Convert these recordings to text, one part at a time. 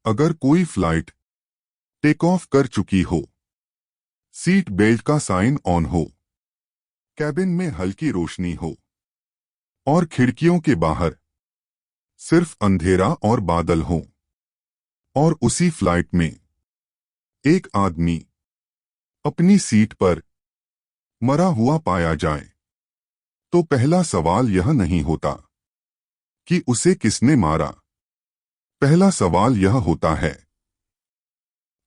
अगर कोई flight take off कर चुकी हो, सीट बेल्ट का साइन ऑन हो, कैबिन में हल्की रोशनी हो और खिड़कियों के बाहर सिर्फ अंधेरा और बादल हो, और उसी फ्लाइट में एक आदमी अपनी सीट पर मरा हुआ पाया जाए, तो पहला सवाल यह नहीं होता कि उसे किसने मारा। पहला सवाल यह होता है,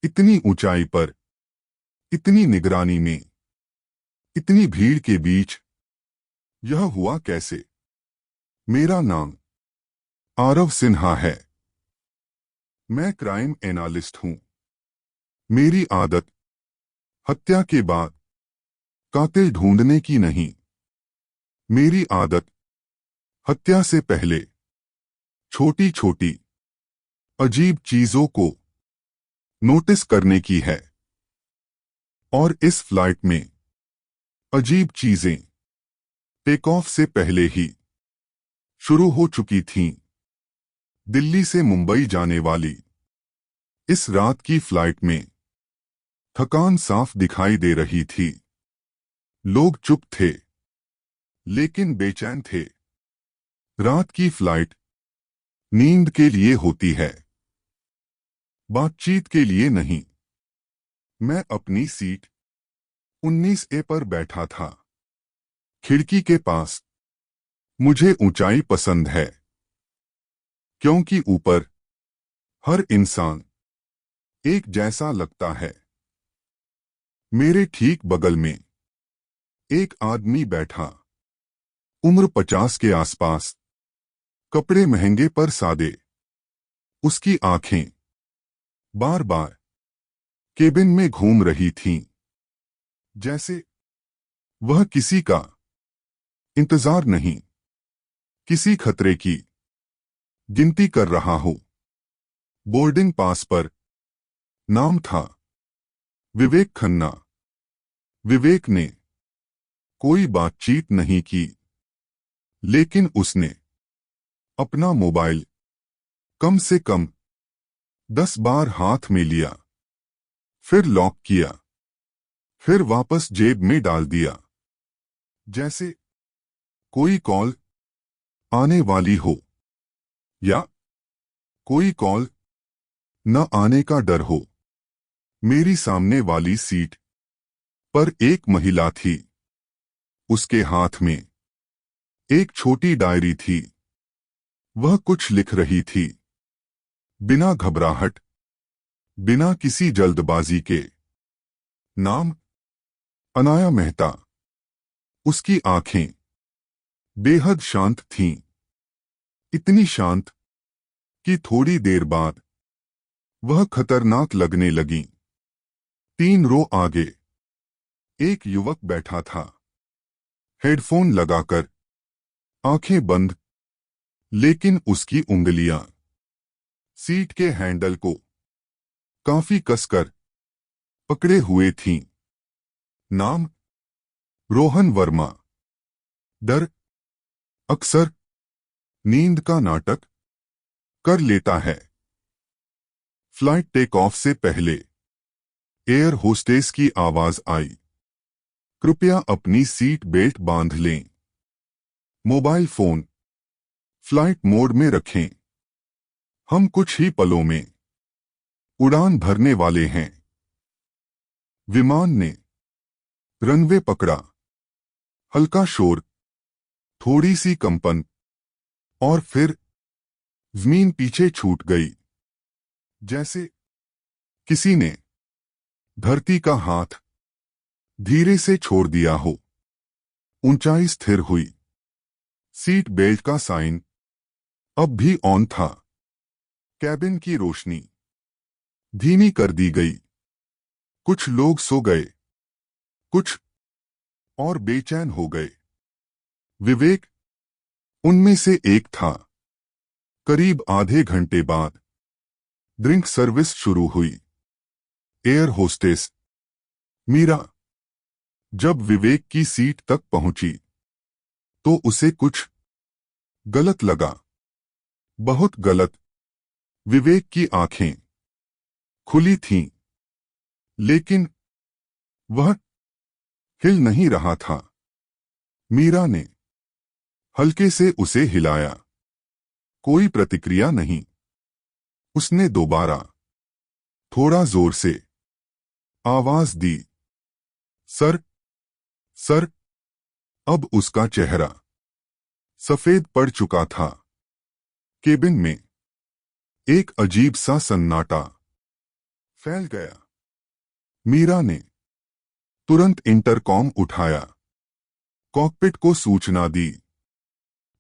इतनी ऊंचाई पर, इतनी निगरानी में, इतनी भीड़ के बीच यह हुआ कैसे। मेरा नाम आरव सिन्हा है। मैं क्राइम एनालिस्ट हूं। मेरी आदत हत्या के बाद कातिल ढूंढने की नहीं, मेरी आदत हत्या से पहले छोटी छोटी अजीब चीजों को नोटिस करने की है। और इस फ्लाइट में अजीब चीजें टेक ऑफ से पहले ही शुरू हो चुकी थीं। दिल्ली से मुंबई जाने वाली इस रात की फ्लाइट में थकान साफ दिखाई दे रही थी। लोग चुप थे, लेकिन बेचैन थे। रात की फ्लाइट नींद के लिए होती है, बातचीत के लिए नहीं। मैं अपनी सीट 19A पर बैठा था, खिड़की के पास। मुझे ऊंचाई पसंद है, क्योंकि ऊपर हर इंसान एक जैसा लगता है। मेरे ठीक बगल में एक आदमी बैठा, उम्र 50 के आसपास, कपड़े महंगे पर सादे। उसकी आंखें बार बार केबिन में घूम रही थीं, जैसे वह किसी का इंतजार नहीं, किसी खतरे की गिनती कर रहा हो। बोर्डिंग पास पर नाम था विवेक खन्ना। विवेक ने कोई बातचीत नहीं की, लेकिन उसने अपना मोबाइल कम से कम 10 बार हाथ में लिया, फिर लॉक किया, फिर वापस जेब में डाल दिया, जैसे कोई कॉल आने वाली हो या कोई कॉल न आने का डर हो। मेरी सामने वाली सीट पर एक महिला थी। उसके हाथ में एक छोटी डायरी थी। वह कुछ लिख रही थी, बिना घबराहट, बिना किसी जल्दबाजी के। नाम अनाया मेहता। उसकी आंखें बेहद शांत थीं, इतनी शांत कि थोड़ी देर बाद वह खतरनाक लगने लगीं। 3 रो आगे एक युवक बैठा था, हेडफोन लगाकर, आंखें बंद, लेकिन उसकी उंगलियां सीट के हैंडल को काफी कसकर पकड़े हुए थीं। नाम रोहन वर्मा। डर अक्सर नींद का नाटक कर लेता है। फ्लाइट टेक ऑफ से पहले एयर होस्टेस की आवाज आई, कृपया अपनी सीट बेल्ट बांध लें। मोबाइल फोन फ्लाइट मोड में रखें। हम कुछ ही पलों में उड़ान भरने वाले हैं। विमान ने रनवे पकड़ा। हल्का शोर, थोड़ी सी कंपन, और फिर जमीन पीछे छूट गई, जैसे किसी ने धरती का हाथ धीरे से छोड़ दिया हो। ऊंचाई स्थिर हुई। सीट बेल्ट का साइन अब भी ऑन था। कैबिन की रोशनी धीमी कर दी गई। कुछ लोग सो गए, कुछ और बेचैन हो गए। विवेक उनमें से एक था। करीब आधे घंटे बाद ड्रिंक सर्विस शुरू हुई। एयर होस्टेस मीरा जब विवेक की सीट तक पहुंची, तो उसे कुछ गलत लगा, बहुत गलत। विवेक की आंखें खुली थीं, लेकिन वह हिल नहीं रहा था। मीरा ने हल्के से उसे हिलाया। कोई प्रतिक्रिया नहीं। उसने दोबारा थोड़ा जोर से आवाज दी, सर, सर। अब उसका चेहरा सफेद पड़ चुका था। केबिन में एक अजीब सा सन्नाटा फैल गया। मीरा ने तुरंत इंटरकॉम उठाया, कॉकपिट को सूचना दी।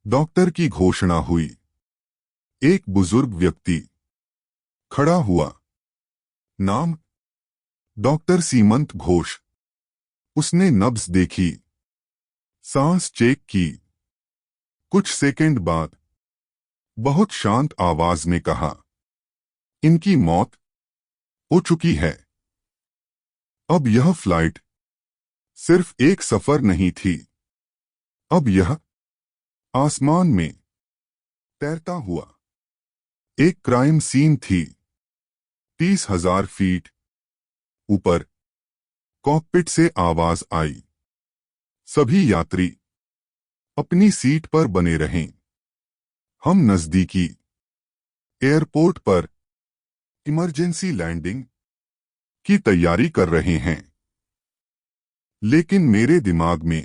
डॉक्टर की घोषणा हुई। एक बुजुर्ग व्यक्ति खड़ा हुआ। नाम डॉक्टर सीमंत घोष। उसने नब्ज देखी, सांस चेक की। कुछ सेकंड बाद बहुत शांत आवाज में कहा, इनकी मौत हो चुकी है। अब यह फ्लाइट सिर्फ एक सफर नहीं थी। अब यह आसमान में तैरता हुआ एक क्राइम सीन थी। 30,000 फीट ऊपर कॉकपिट से आवाज आई, सभी यात्री अपनी सीट पर बने रहें। हम नजदीकी एयरपोर्ट पर इमरजेंसी लैंडिंग की तैयारी कर रहे हैं। लेकिन मेरे दिमाग में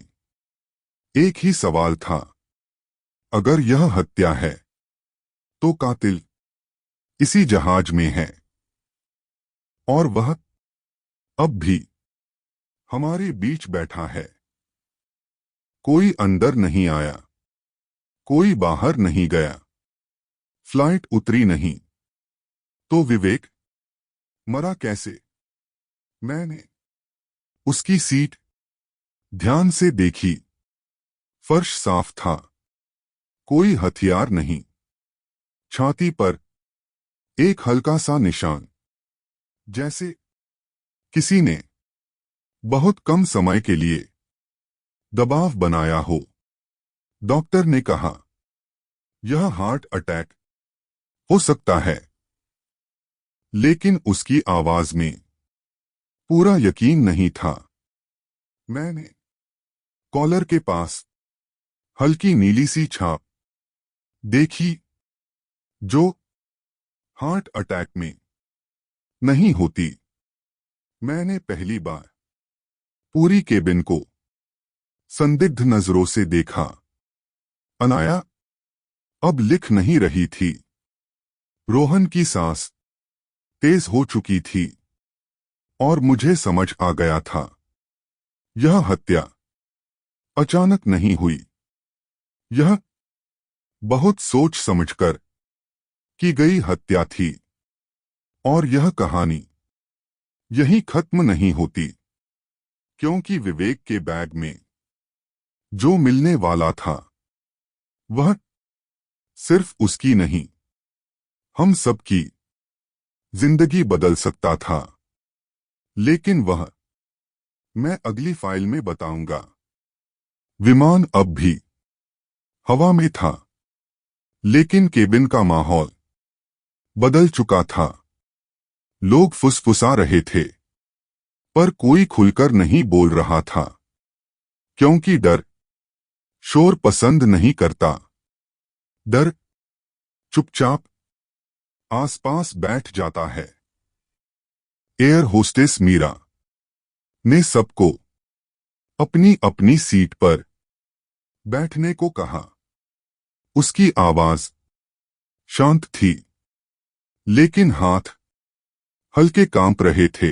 एक ही सवाल था, अगर यह हत्या है तो कातिल इसी जहाज में है और वह अब भी हमारे बीच बैठा है। कोई अंदर नहीं आया, कोई बाहर नहीं गया, फ्लाइट उतरी नहीं। तो विवेक मरा कैसे? मैंने उसकी सीट ध्यान से देखी। फर्श साफ था, कोई हथियार नहीं। छाती पर एक हल्का सा निशान, जैसे किसी ने बहुत कम समय के लिए दबाव बनाया हो। डॉक्टर ने कहा, यह हार्ट अटैक हो सकता है। लेकिन उसकी आवाज में पूरा यकीन नहीं था। मैंने कॉलर के पास हल्की नीली सी छाप देखी, जो हार्ट अटैक में नहीं होती। मैंने पहली बार पूरी केबिन को संदिग्ध नजरों से देखा। अनाया अब लिख नहीं रही थी। रोहन की सांस तेज हो चुकी थी और मुझे समझ आ गया था, यह हत्या अचानक नहीं हुई। यह बहुत सोच समझकर की गई हत्या थी। और यह कहानी यहीं खत्म नहीं होती, क्योंकि विवेक के बैग में जो मिलने वाला था वह सिर्फ उसकी नहीं, हम सबकी जिंदगी बदल सकता था। लेकिन वह मैं अगली फाइल में बताऊंगा। विमान अब भी हवा में था, लेकिन केबिन का माहौल बदल चुका था। लोग फुसफुसा रहे थे, पर कोई खुलकर नहीं बोल रहा था, क्योंकि डर शोर पसंद नहीं करता। डर चुपचाप आसपास बैठ जाता है। एयर होस्टेस मीरा ने सबको अपनी अपनी सीट पर बैठने को कहा। उसकी आवाज शांत थी, लेकिन हाथ हल्के कांप रहे थे,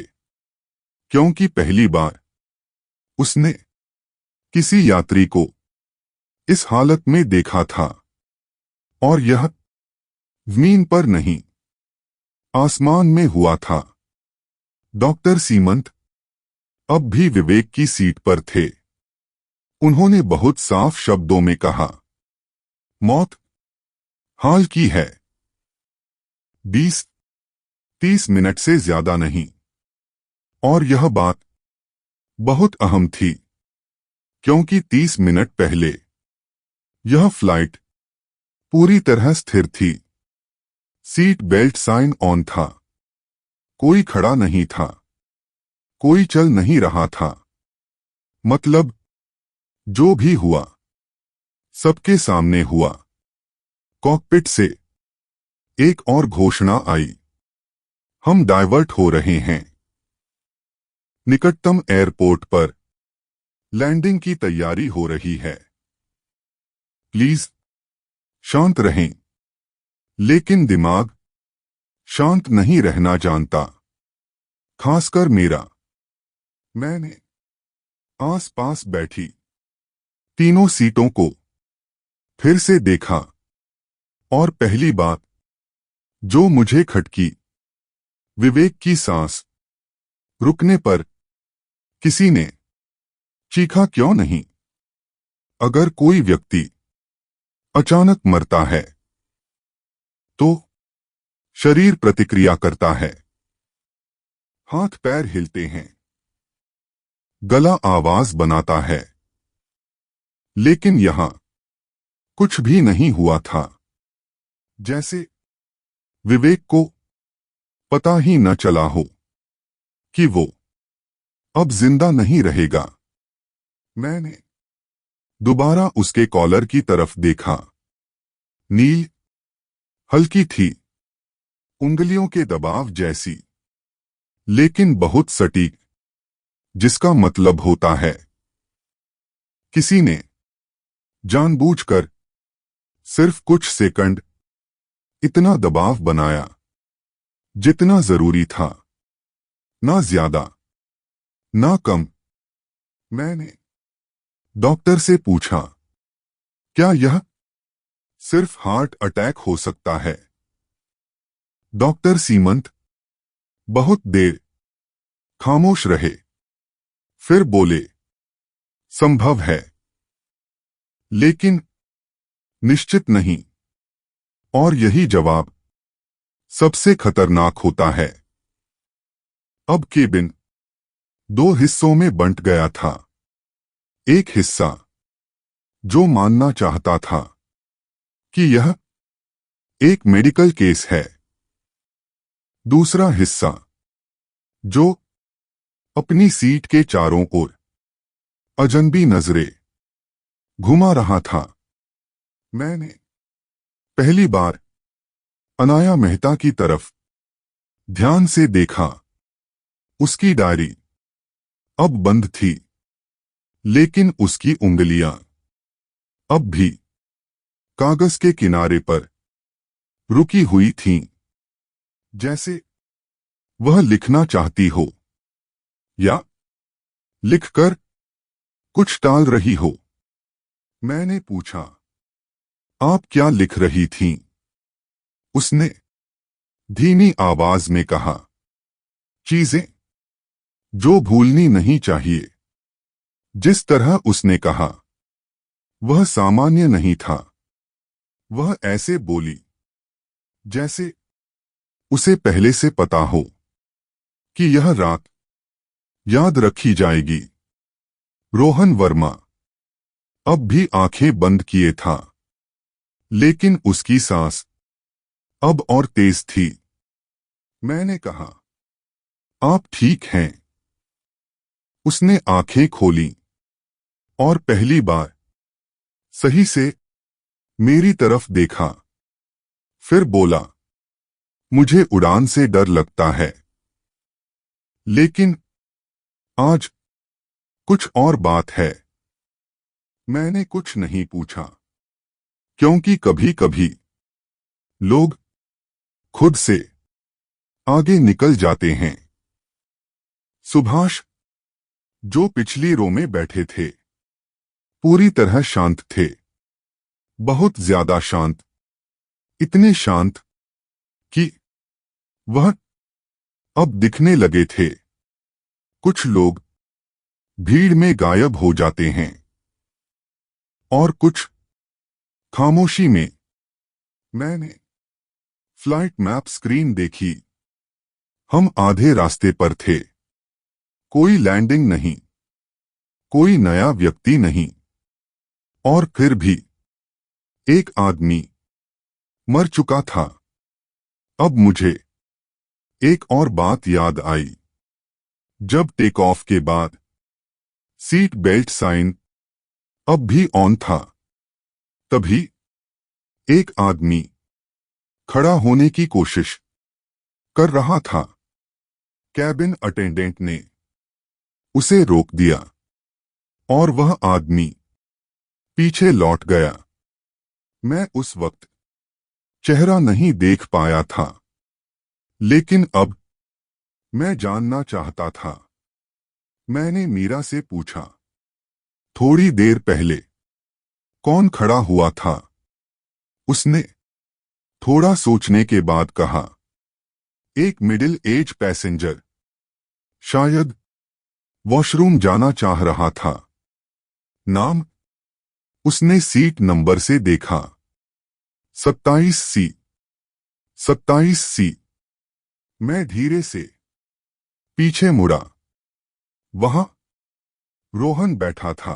क्योंकि पहली बार उसने किसी यात्री को इस हालत में देखा था। और यह जमीन पर नहीं, आसमान में हुआ था। डॉक्टर सीमंत अब भी विवेक की सीट पर थे। उन्होंने बहुत साफ शब्दों में कहा, मौत हाल की है, 20-30 मिनट से ज्यादा नहीं। और यह बात बहुत अहम थी, क्योंकि 30 मिनट पहले यह फ्लाइट पूरी तरह स्थिर थी। सीट बेल्ट साइन ऑन था, कोई खड़ा नहीं था, कोई चल नहीं रहा था। मतलब जो भी हुआ सबके सामने हुआ। कॉकपिट से एक और घोषणा आई, हम डाइवर्ट हो रहे हैं। निकटतम एयरपोर्ट पर लैंडिंग की तैयारी हो रही है। प्लीज शांत रहें। लेकिन दिमाग शांत नहीं रहना जानता, खासकर मेरा। मैंने आस-पास बैठी तीनों सीटों को फिर से देखा और पहली बात जो मुझे खटकी, विवेक की सांस रुकने पर किसी ने चीखा क्यों नहीं? अगर कोई व्यक्ति अचानक मरता है तो शरीर प्रतिक्रिया करता है, हाथ पैर हिलते हैं, गला आवाज बनाता है। लेकिन यहां कुछ भी नहीं हुआ था। जैसे विवेक को पता ही न चला हो कि वो अब जिंदा नहीं रहेगा। मैंने दोबारा उसके कॉलर की तरफ देखा। नील हल्की थी, उंगलियों के दबाव जैसी, लेकिन बहुत सटीक, जिसका मतलब होता है किसी ने जानबूझकर सिर्फ कुछ सेकंड इतना दबाव बनाया जितना जरूरी था, ना ज्यादा ना कम। मैंने डॉक्टर से पूछा, क्या यह सिर्फ हार्ट अटैक हो सकता है? डॉक्टर सीमंत बहुत देर खामोश रहे, फिर बोले, संभव है, लेकिन निश्चित नहीं। और यही जवाब सबसे खतरनाक होता है। अब केबिन दो हिस्सों में बंट गया था। एक हिस्सा जो मानना चाहता था कि यह एक मेडिकल केस है। दूसरा हिस्सा जो अपनी सीट के चारों ओर अजनबी नजरें घुमा रहा था। मैंने पहली बार अनाया मेहता की तरफ ध्यान से देखा। उसकी डायरी अब बंद थी, लेकिन उसकी उंगलियां अब भी कागज के किनारे पर रुकी हुई थीं, जैसे वह लिखना चाहती हो या लिखकर कुछ टाल रही हो। मैंने पूछा, आप क्या लिख रही थीं? उसने धीमी आवाज में कहा, चीजें जो भूलनी नहीं चाहिए। जिस तरह उसने कहा वह सामान्य नहीं था। वह ऐसे बोली जैसे उसे पहले से पता हो कि यह रात याद रखी जाएगी। रोहन वर्मा अब भी आंखें बंद किए था, लेकिन उसकी सांस अब और तेज थी। मैंने कहा, आप ठीक हैं? उसने आंखें खोली और पहली बार सही से मेरी तरफ देखा। फिर बोला, मुझे उड़ान से डर लगता है, लेकिन आज कुछ और बात है। मैंने कुछ नहीं पूछा, क्योंकि कभी-कभी लोग खुद से आगे निकल जाते हैं। सुभाष, जो पिछली रो में बैठे थे, पूरी तरह शांत थे, बहुत ज्यादा शांत, इतने शांत कि वह अब दिखने लगे थे। कुछ लोग भीड़ में गायब हो जाते हैं और कुछ खामोशी में। मैंने फ्लाइट मैप स्क्रीन देखी। हम आधे रास्ते पर थे। कोई लैंडिंग नहीं, कोई नया व्यक्ति नहीं, और फिर भी एक आदमी मर चुका था। अब मुझे एक और बात याद आई। जब टेक ऑफ के बाद सीट बेल्ट साइन अब भी ऑन था, तभी एक आदमी खड़ा होने की कोशिश कर रहा था। कैबिन अटेंडेंट ने उसे रोक दिया और वह आदमी पीछे लौट गया। मैं उस वक्त चेहरा नहीं देख पाया था, लेकिन अब मैं जानना चाहता था। मैंने मीरा से पूछा, थोड़ी देर पहले कौन खड़ा हुआ था? उसने थोड़ा सोचने के बाद कहा, एक मिडिल एज पैसेंजर, शायद वॉशरूम जाना चाह रहा था। नाम? उसने सीट नंबर से देखा, 27C। 27C। मैं धीरे से पीछे मुड़ा। वहां रोहन बैठा था।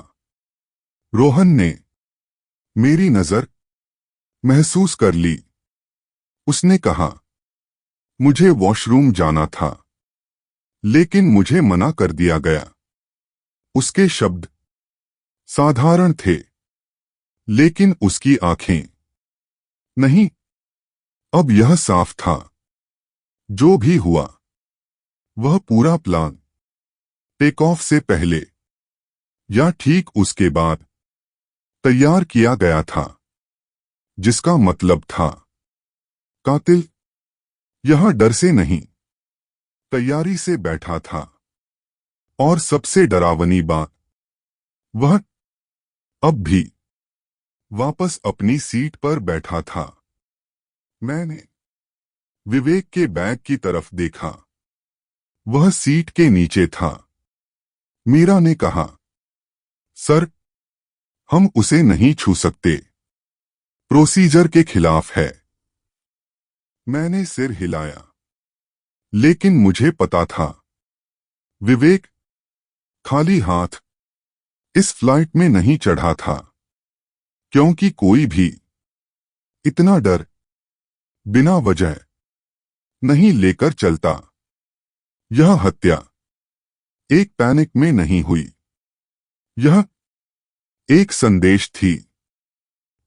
रोहन ने मेरी नजर महसूस कर ली। उसने कहा, मुझे वॉशरूम जाना था, लेकिन मुझे मना कर दिया गया। उसके शब्द साधारण थे, लेकिन उसकी आंखें नहीं। अब यह साफ था, जो भी हुआ वह पूरा प्लान टेक ऑफ से पहले या ठीक उसके बाद तैयार किया गया था, जिसका मतलब था कातिल यहां डर से नहीं, तैयारी से बैठा था। और सबसे डरावनी बात, वह अब भी वापस अपनी सीट पर बैठा था। मैंने विवेक के बैग की तरफ देखा। वह सीट के नीचे था। मीरा ने कहा, सर, हम उसे नहीं छू सकते, प्रोसीजर के खिलाफ है। मैंने सिर हिलाया, लेकिन मुझे पता था विवेक खाली हाथ इस फ्लाइट में नहीं चढ़ा था, क्योंकि कोई भी इतना डर बिना वजह नहीं लेकर चलता। यह हत्या एक पैनिक में नहीं हुई, यह एक संदेश थी,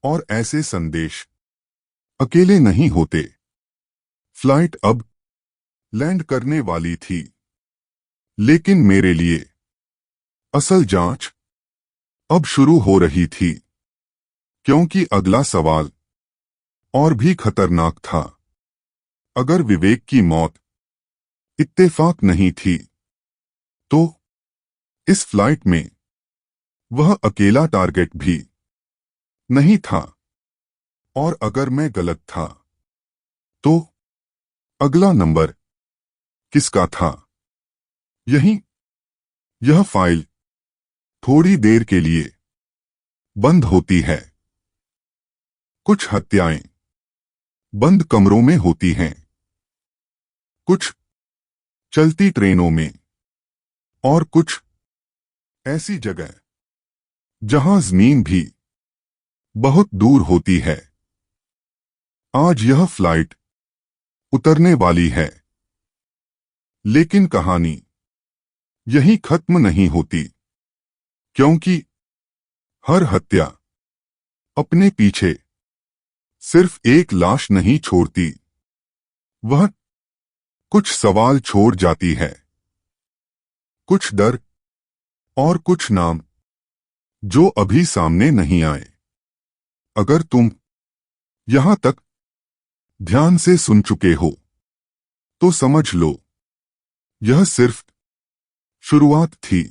और ऐसे संदेश अकेले नहीं होते। फ्लाइट अब लैंड करने वाली थी, लेकिन मेरे लिए असल जांच अब शुरू हो रही थी, क्योंकि अगला सवाल और भी खतरनाक था। अगर विवेक की मौत इत्तेफाक नहीं थी, तो इस फ्लाइट में वह अकेला टारगेट भी नहीं था। और अगर मैं गलत था, तो अगला नंबर किसका था? यह फाइल थोड़ी देर के लिए बंद होती है। कुछ हत्याएं बंद कमरों में होती हैं, कुछ चलती ट्रेनों में, और कुछ ऐसी जगह जहां जमीन भी बहुत दूर होती है। आज यह फ्लाइट उतरने वाली है, लेकिन कहानी यहीं खत्म नहीं होती, क्योंकि हर हत्या अपने पीछे सिर्फ एक लाश नहीं छोड़ती, वह कुछ सवाल छोड़ जाती है, कुछ डर और कुछ नाम जो अभी सामने नहीं आए। अगर तुम यहां तक ध्यान से सुन चुके हो, तो समझ लो यह सिर्फ शुरुआत थी।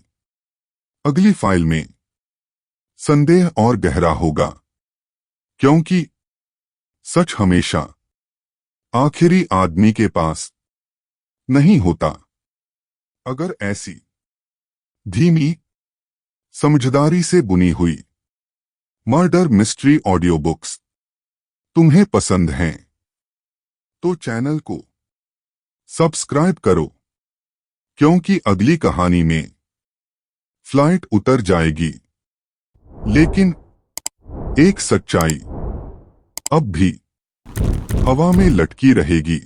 अगली फाइल में संदेह और गहरा होगा, क्योंकि सच हमेशा आखिरी आदमी के पास नहीं होता। अगर ऐसी धीमी, समझदारी से बुनी हुई मर्डर मिस्ट्री ऑडियो बुक्स तुम्हें पसंद हैं, तो चैनल को सब्सक्राइब करो, क्योंकि अगली कहानी में फ्लाइट उतर जाएगी, लेकिन एक सच्चाई अब भी हवा में लटकी रहेगी।